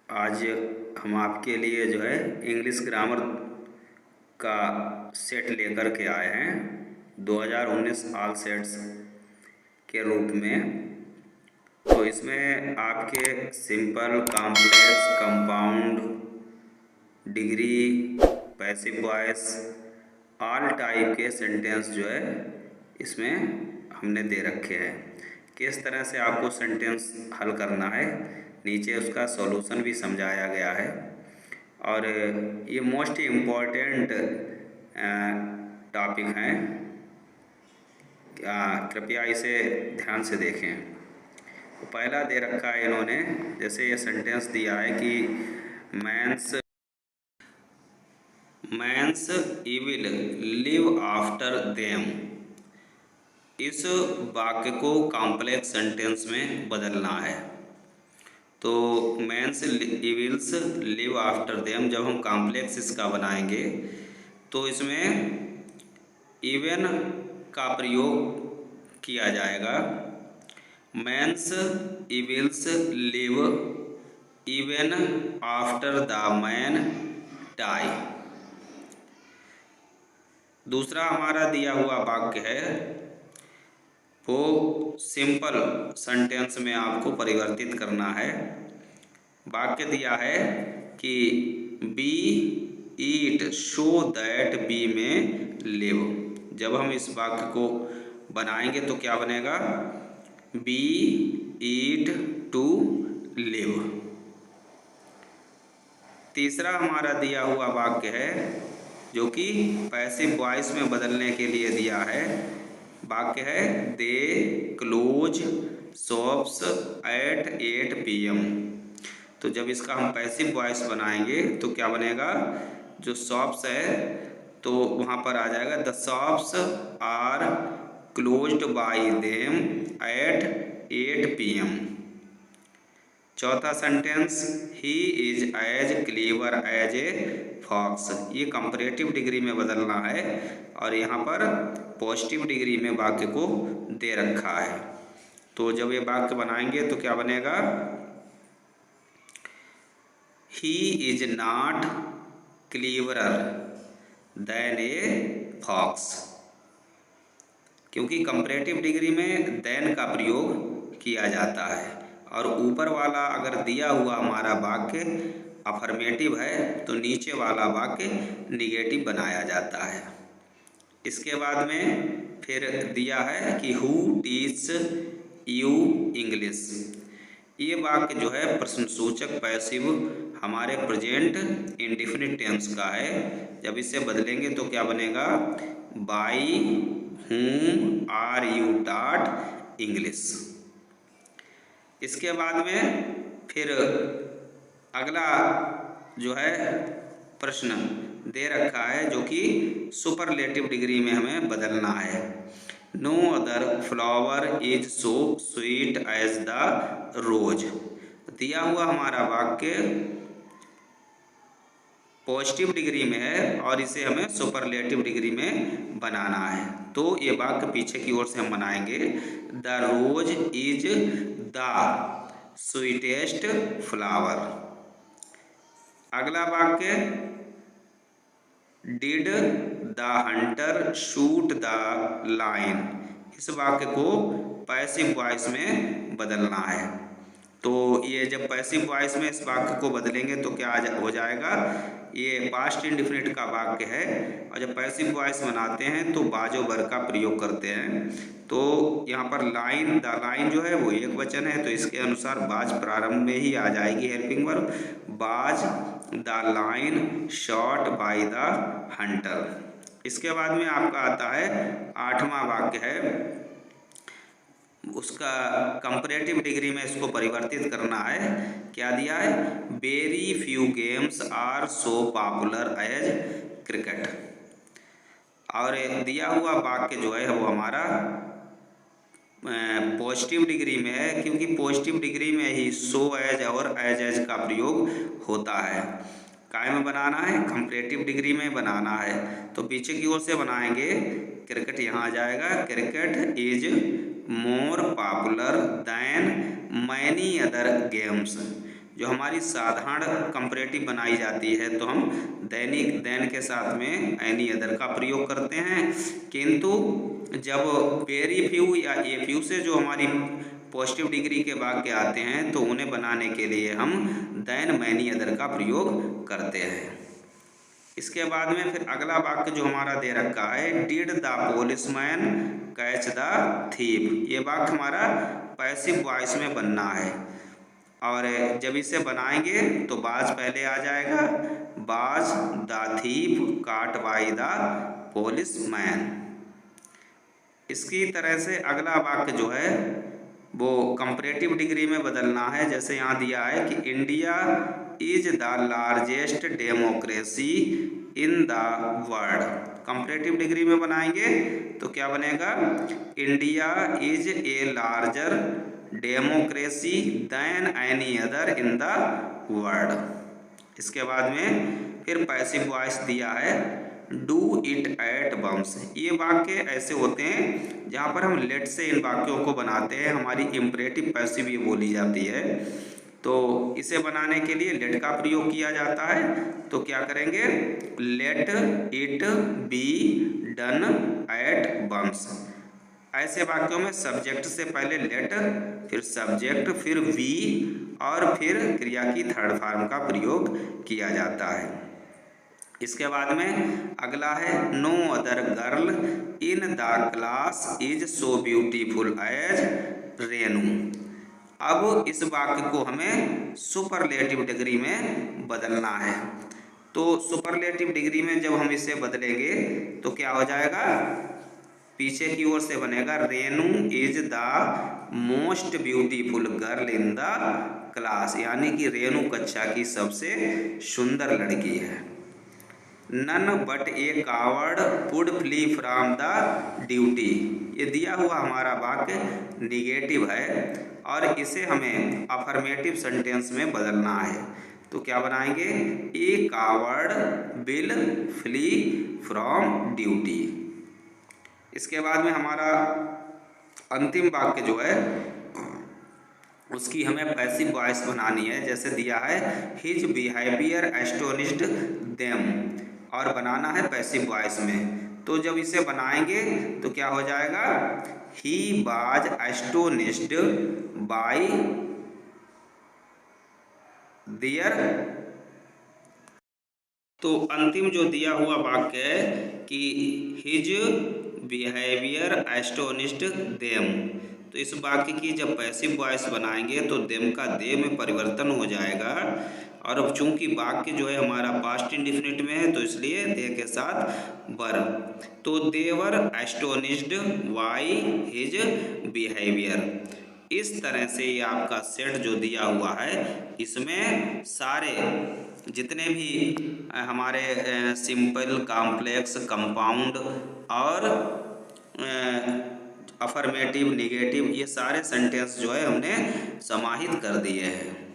आज हम आपके लिए जो है इंग्लिश ग्रामर का सेट लेकर के आए हैं 2019 ऑल सेट्स के रूप में। तो इसमें आपके simple, complex, compound, degree, passive voice, all type के सेंटेंस जो है इसमें हमने दे रखे हैं। किस तरह से आपको सेंटेंस हल करना है, नीचे उसका सॉल्यूशन भी समझाया गया है। और ये मोस्ट इम्पॉर्टेंट टॉपिक हैं, कृपया इसे ध्यान से देखें। तो पहला दे रखा है इन्होंने, जैसे ये सेंटेंस दिया है कि men's evil live after them. इस वाक्य को कॉम्प्लेक्स सेंटेंस में बदलना है। तो men's evils live after them, जब हम कॉम्प्लेक्स इसका बनाएंगे तो इसमें इवन का प्रयोग किया जाएगा। Men's evils live even after the man die. दूसरा हमारा दिया हुआ वाक्य है, वो सिंपल सेंटेंस में आपको परिवर्तित करना है। वाक्य दिया है कि we eat so that we may live. जब हम इस वाक्य को बनाएंगे तो क्या बनेगा? We eat to live. तीसरा हमारा दिया हुआ वाक्य है जो कि पैसिव वॉइस में बदलने के लिए दिया है। वाक्य है they close shops at 8 PM। तो जब इसका हम पैसिव वॉइस बनाएंगे तो क्या बनेगा? जो शॉप्स है तो वहाँ पर आ जाएगा the shops are closed by them at 8 PM। चौथा sentence he is as clever as a fox. ये कंपैरेटिव डिग्री में बदलना है और यहाँ पर पॉजिटिव डिग्री में वाक्य को दे रखा है। तो जब ये वाक्य बनाएंगे तो क्या बनेगा? He is not cleverer than a fox. क्योंकि कंपैरेटिव डिग्री में देन का प्रयोग किया जाता है और ऊपर वाला अगर दिया हुआ हमारा वाक्य अफर्मेटिव है तो नीचे वाला वाक्य निगेटिव बनाया जाता है। इसके बाद में फिर दिया है कि हु टीच यू इंग्लिश। ये वाक्य जो है प्रश्नसूचक पैसिव हमारे प्रेजेंट इंडेफिनिट टेंस का है। जब इसे बदलेंगे तो क्या बनेगा? By whom are you taught English. इसके बाद में फिर अगला जो है प्रश्न दे रखा है जो कि सुपरलेटिव डिग्री में हमें बदलना है। No other flower is so sweet as the rose. दिया हुआ हमारा वाक्य पॉजिटिव डिग्री में है और इसे हमें सुपरलेटिव डिग्री में बनाना है। तो ये वाक्य पीछे की ओर से हम बनाएंगे, the rose is the sweetest flower. अगला वाक्य did the hunter shoot the lion. इस वाक्य को पैसिव वॉइस में बदलना है। तो ये जब पैसिव वॉइस में इस वाक्य को बदलेंगे तो क्या हो जाएगा? ये पास्ट इंडेफिनिट का वाक्य है और जब पैसिव वॉइस बनाते हैं तो बाजो वर का प्रयोग करते हैं। तो यहाँ पर लाइन, द लाइन जो है वो एक वचन है तो इसके अनुसार बाज प्रारंभ में ही आ जाएगी helping verb. Was the line shot by the Hunter. इसके बाद में आपका आता है आठवां वाक्य है, उसका कंपैरेटिव डिग्री में इसको परिवर्तित करना है। क्या दिया है? Very few games are so popular as cricket. और दिया हुआ वाक्य जो है वो हमारा पॉजिटिव डिग्री में है क्योंकि पॉजिटिव डिग्री में ही सो एज और एज का प्रयोग होता है। काय में बनाना है? कंपैरेटिव डिग्री में बनाना है। तो पीछे की ओर से बनाएंगे, क्रिकेट यहाँ आ जाएगा। Cricket is more popular than many other games. जो हमारी साधारण कंपैरेटिव बनाई जाती है तो हम दैनिक देन के साथ में एनी अदर का प्रयोग करते हैं, किंतु जब वेरी फ्यू या ए फ्यू से जो हमारी पॉजिटिव डिग्री के वाक्य आते हैं तो उन्हें बनाने के लिए हम देन मैनी अदर का प्रयोग करते हैं। इसके बाद में फिर अगला वाक्य जो हमारा दे रखा है, did the policeman catch the thief. ये वाक्य हमारा पैसिव वॉइस में बनना है और जब इसे बनाएंगे तो बाज पहले आ जाएगा, बाज द थीफ काट बाय द पोलिसमैन। इसकी तरह से अगला वाक्य जो है वो कंपैरेटिव डिग्री में बदलना है। जैसे यहाँ दिया है कि India is the largest democracy in the world. Comparative degree में बनाएंगे तो क्या बनेगा, India is a larger democracy than any other in the world. इसके बाद में फिर पैसिव वॉइस दिया है, डू इट एट बम्स। ये वाक्य ऐसे होते हैं जहाँ पर हम लेट से इन वाक्यों को बनाते हैं, हमारी इम्परेटिव पैसिव ये बोली जाती है। तो इसे बनाने के लिए लेट का प्रयोग किया जाता है। तो क्या करेंगे, let it be done at bums. ऐसे वाक्यों में सब्जेक्ट से पहले लेट, फिर सब्जेक्ट, फिर वी और फिर क्रिया की थर्ड फॉर्म का प्रयोग किया जाता है। इसके बाद में अगला है, no other girl in the class is so beautiful as Renu. अब इस वाक्य को हमें सुपरलेटिव डिग्री में बदलना है। तो सुपरलेटिव डिग्री में जब हम इसे बदलेंगे तो क्या हो जाएगा, पीछे की ओर से बनेगा, Renu is the most beautiful girl in the class, यानी कि रेनू कक्षा की सबसे सुंदर लड़की है। None but a coward would flee from the duty. ये दिया हुआ हमारा वाक्य निगेटिव है और इसे हमें अफर्मेटिव सेंटेंस में बदलना है। तो क्या बनाएंगे, a coward will flee from duty. इसके बाद में हमारा अंतिम वाक्य जो है उसकी हमें पैसिव वॉइस बनानी है। जैसे दिया है, हिज बिहेवियर एस्टोनिश्ड देम, और बनाना है पैसिव वॉइस में। तो जब इसे बनाएंगे तो क्या हो जाएगा, he was astonished bye there. तो अंतिम जो दिया हुआ वाक्य है कि हिज बिहेवियर एस्टोनिश्ड देम, तो इस वाक्य की जब पैसिव वॉइस बनाएंगे तो देम का दे में परिवर्तन हो जाएगा। और अब चूंकि वाक्य जो है हमारा पास्ट इंडिफिनिट में है तो इसलिए दे के साथ वर। तो देवर एस्टोनिश्ड बाय हिज बिहेवियर। इस तरह से ये आपका सेट जो दिया हुआ है इसमें सारे जितने भी हमारे सिंपल, कॉम्प्लेक्स, कंपाउंड और अफर्मेटिव, निगेटिव, ये सारे सेंटेंस जो है हमने समाहित कर दिए हैं।